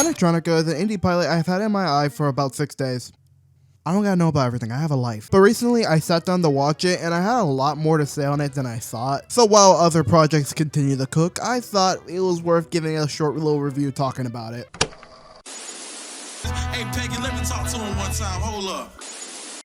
Planetronika is an indie pilot I've had in my eye for about 6 days. I don't gotta know about everything, I have a life. But recently I sat down to watch it and I had a lot more to say on it than I thought. So while other projects continue to cook, I thought it was worth giving a short little review talking about it. Hey Peggy, let me talk to him one time, hold up.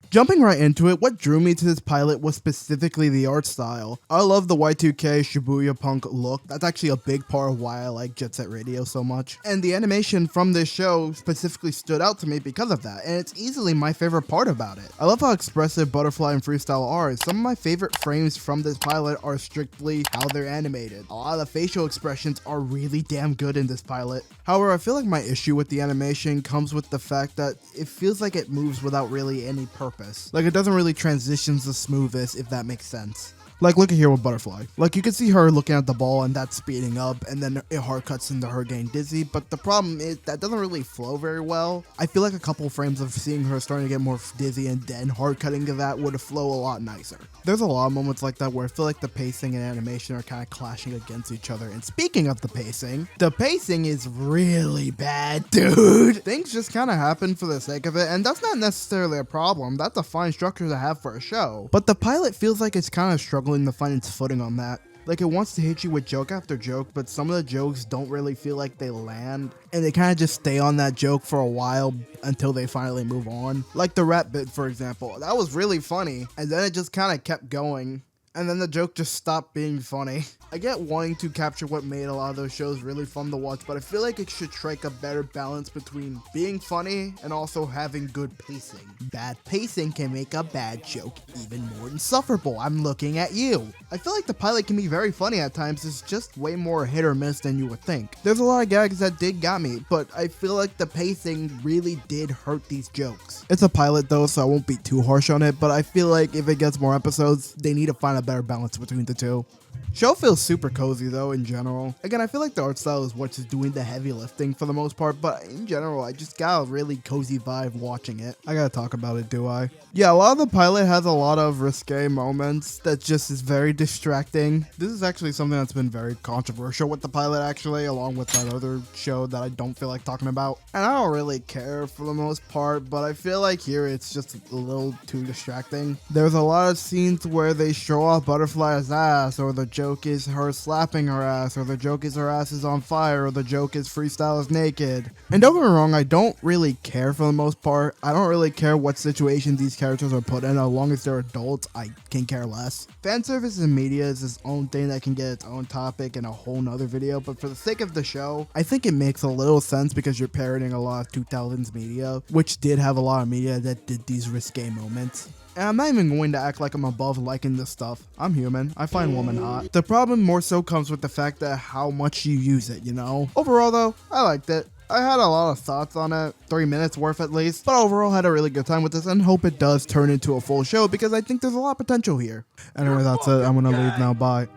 Jumping right into it, what drew me to this pilot was specifically the art style. I love the Y2K Shibuya punk look. That's actually a big part of why I like Jet Set Radio so much. And the animation from this show specifically stood out to me because of that, and it's easily my favorite part about it. I love how expressive Butterfly and Freestyle are. Some of my favorite frames from this pilot are strictly how they're animated. A lot of the facial expressions are really damn good in this pilot. However, I feel like my issue with the animation comes with the fact that it feels like it moves without really any purpose. Like, it doesn't really transition the smoothest, if that makes sense. Like, look at here with Butterfly. Like, you can see her looking at the ball and that's speeding up, and then it hard cuts into her getting dizzy, but the problem is that doesn't really flow very well. I feel like a couple frames of seeing her starting to get more dizzy and then hard cutting to that would flow a lot nicer. There's a lot of moments like that where I feel like the pacing and animation are kind of clashing against each other, and speaking of the pacing is really bad, dude. Things just kind of happen for the sake of it, and that's not necessarily a problem. That's a fine structure to have for a show, but the pilot feels like it's kind of struggling to find its footing on that. Like, it wants to hit you with joke after joke, but some of the jokes don't really feel like they land, and they kind of just stay on that joke for a while until they finally move on. Like the rap bit, for example. That was really funny, and then it just kind of kept going, and then the joke just stopped being funny. I get wanting to capture what made a lot of those shows really fun to watch, but I feel like it should strike a better balance between being funny and also having good pacing. Bad pacing can make a bad joke even more insufferable. I'm looking at you. I feel like the pilot can be very funny at times. It's just way more hit or miss than you would think. There's a lot of gags that did got me, but I feel like the pacing really did hurt these jokes. It's a pilot though, so I won't be too harsh on it, but I feel like if it gets more episodes, they need to find a better balance between the two. Show feels super cozy though in general. Again, I feel like the art style is what's doing the heavy lifting for the most part, but in general, I just got a really cozy vibe watching it. I gotta talk about it, do I? Yeah, a lot of the pilot has a lot of risque moments that just is very distracting. This is actually something that's been very controversial with the pilot actually, along with that other show that I don't feel like talking about. And I don't really care for the most part, but I feel like here it's just a little too distracting. There's a lot of scenes where they show off Butterfly's ass, or the joke is her slapping her ass, or the joke is her ass is on fire, or the joke is Freestyle is naked. And don't get me wrong, I don't really care for the most part. I don't really care what situations these characters are put in. As long as they're adults, I can care less. Fan service in media is its own thing that can get its own topic in a whole nother video, but for the sake of the show, I think it makes a little sense because you're parroting a lot of 2000s media, which did have a lot of media that did these risque moments. And I'm not even going to act like I'm above liking this stuff. I'm human. I find women hot. The problem more so comes with the fact that how much you use it, you know? Overall though, I liked it. I had a lot of thoughts on it, 3 minutes worth at least, but overall had a really good time with this and hope it does turn into a full show because I think there's a lot of potential here. Anyway, that's it. I'm gonna leave now. Bye.